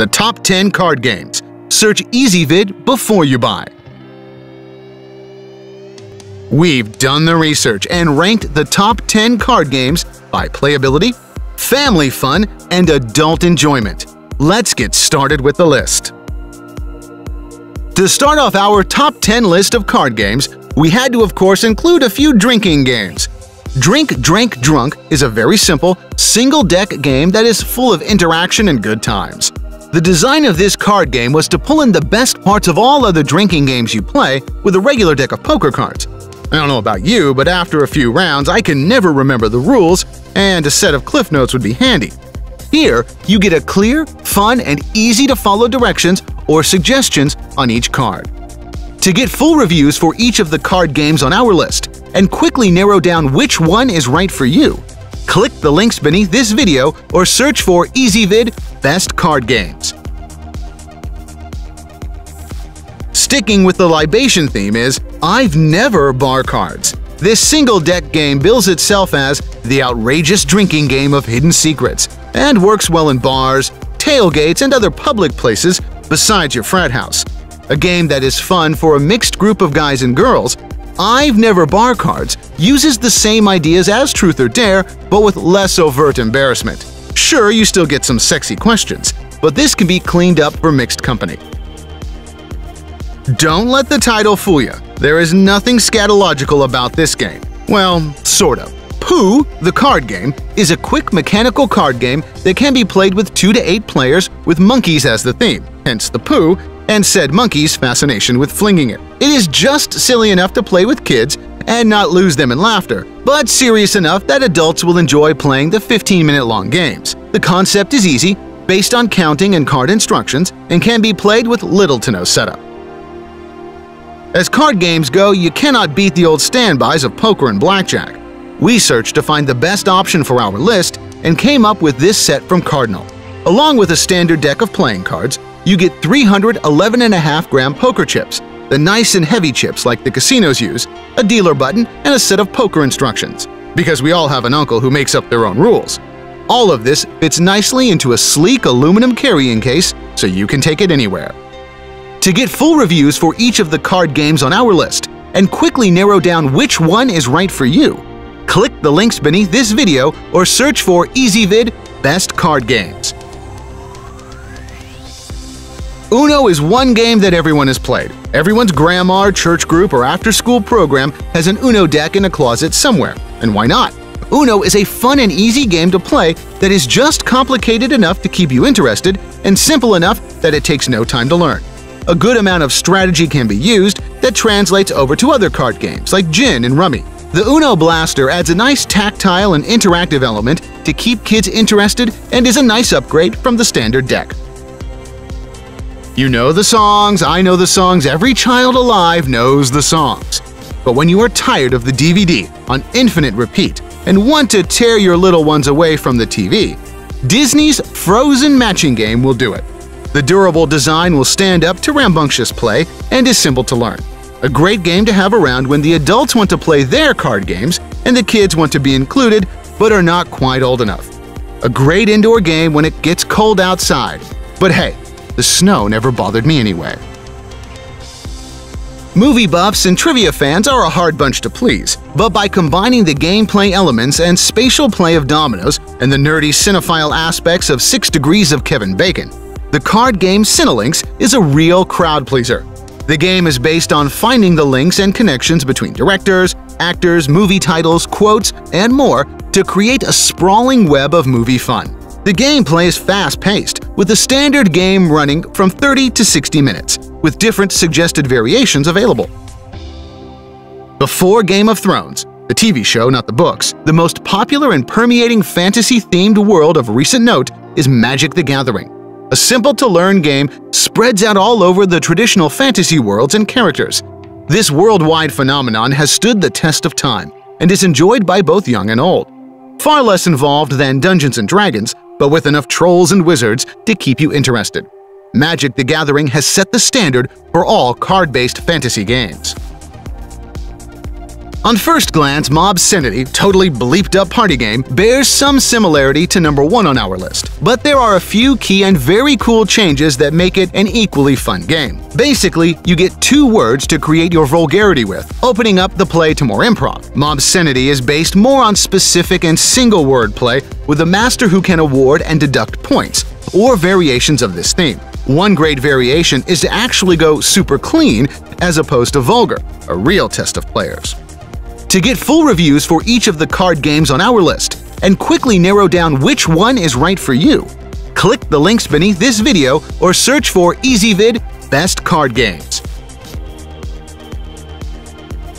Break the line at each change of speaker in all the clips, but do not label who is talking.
the top 10 card games. Search EasyVid before you buy. We've done the research and ranked the top 10 card games by playability, family fun, and adult enjoyment. Let's get started with the list. To start off our top 10 list of card games, we had to of course include a few drinking games. Drink, Drank, Drunk is a very simple, single-deck game that is full of interaction and good times. The design of this card game was to pull in the best parts of all other drinking games you play with a regular deck of poker cards. I don't know about you, but after a few rounds I can never remember the rules, and a set of cliff notes would be handy. Here, you get a clear, fun, and easy-to-follow directions or suggestions on each card. To get full reviews for each of the card games on our list and quickly narrow down which one is right for you, click the links beneath this video or search for EasyVid Best Card Games. Sticking with the libation theme is Ive Never Bar Cards. This single-deck game bills itself as the outrageous drinking game of hidden secrets and works well in bars, tailgates, and other public places besides your frat house. A game that is fun for a mixed group of guys and girls, Ive Never Bar Cards uses the same ideas as Truth or Dare, but with less overt embarrassment. Sure, you still get some sexy questions, but this can be cleaned up for mixed company. Don't let the title fool you. There is nothing scatological about this game. Well, sort of. Poo The Card Game is a quick mechanical card game that can be played with 2 to 8 players with monkeys as the theme, hence the poo, and said monkey's fascination with flinging it. It is just silly enough to play with kids and not lose them in laughter, but serious enough that adults will enjoy playing the 15-minute-long games. The concept is easy, based on counting and card instructions, and can be played with little to no setup. As card games go, you cannot beat the old standbys of poker and blackjack. We searched to find the best option for our list and came up with this set from Cardinal. Along with a standard deck of playing cards, you get 311.5-gram poker chips, the nice and heavy chips like the casinos use, a dealer button, and a set of poker instructions. Because we all have an uncle who makes up their own rules. All of this fits nicely into a sleek aluminum carrying case, so you can take it anywhere. To get full reviews for each of the card games on our list and quickly narrow down which one is right for you, click the links beneath this video or search for EasyVid Best Card Games. Uno is one game that everyone has played. Everyone's grandma, church group, or after-school program has an Uno deck in a closet somewhere, and why not? Uno is a fun and easy game to play that is just complicated enough to keep you interested and simple enough that it takes no time to learn. A good amount of strategy can be used that translates over to other card games like Gin and Rummy. The Uno Blaster adds a nice tactile and interactive element to keep kids interested and is a nice upgrade from the standard deck. You know the songs, I know the songs, every child alive knows the songs. But when you are tired of the DVD on infinite repeat and want to tear your little ones away from the TV, Disney's Frozen matching game will do it. The durable design will stand up to rambunctious play and is simple to learn. A great game to have around when the adults want to play their card games and the kids want to be included but are not quite old enough. A great indoor game when it gets cold outside. But hey, the snow never bothered me anyway. Movie buffs and trivia fans are a hard bunch to please, but by combining the gameplay elements and spatial play of dominoes and the nerdy cinephile aspects of 6 Degrees of Kevin Bacon, the card game Cinna Lynx is a real crowd pleaser. The game is based on finding the links and connections between directors, actors, movie titles, quotes, and more to create a sprawling web of movie fun. The gameplay is fast-paced, with the standard game running from 30 to 60 minutes, with different suggested variations available. Before Game of Thrones, the TV show, not the books, the most popular and permeating fantasy-themed world of recent note is Magic the Gathering. A simple-to-learn game spreads out all over the traditional fantasy worlds and characters. This worldwide phenomenon has stood the test of time and is enjoyed by both young and old. Far less involved than Dungeons & Dragons, but with enough trolls and wizards to keep you interested. Magic the Gathering has set the standard for all card-based fantasy games. On first glance, Mobscenity, totally bleeped up party game, bears some similarity to number 1 on our list. But there are a few key and very cool changes that make it an equally fun game. Basically, you get 2 words to create your vulgarity with, opening up the play to more improv. Mobscenity is based more on specific and single word play, with a master who can award and deduct points, or variations of this theme. One great variation is to actually go super clean as opposed to vulgar, a real test of players. To get full reviews for each of the card games on our list and quickly narrow down which one is right for you, click the links beneath this video or search for EasyVid Best Card Games.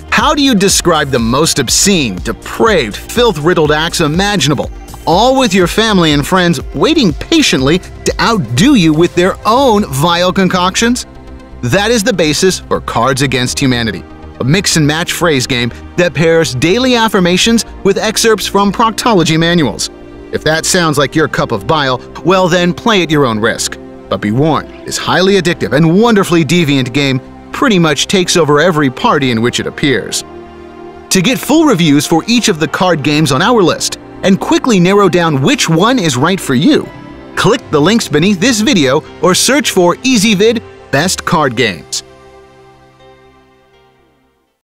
How do you describe the most obscene, depraved, filth-riddled acts imaginable, all with your family and friends waiting patiently to outdo you with their own vile concoctions? That is the basis for Cards Against Humanity, a mix-and-match phrase game that pairs daily affirmations with excerpts from proctology manuals. If that sounds like your cup of bile, well then play at your own risk. But be warned, this highly addictive and wonderfully deviant game pretty much takes over every party in which it appears. To get full reviews for each of the card games on our list and quickly narrow down which one is right for you, click the links beneath this video or search for EasyVid Best Card Games.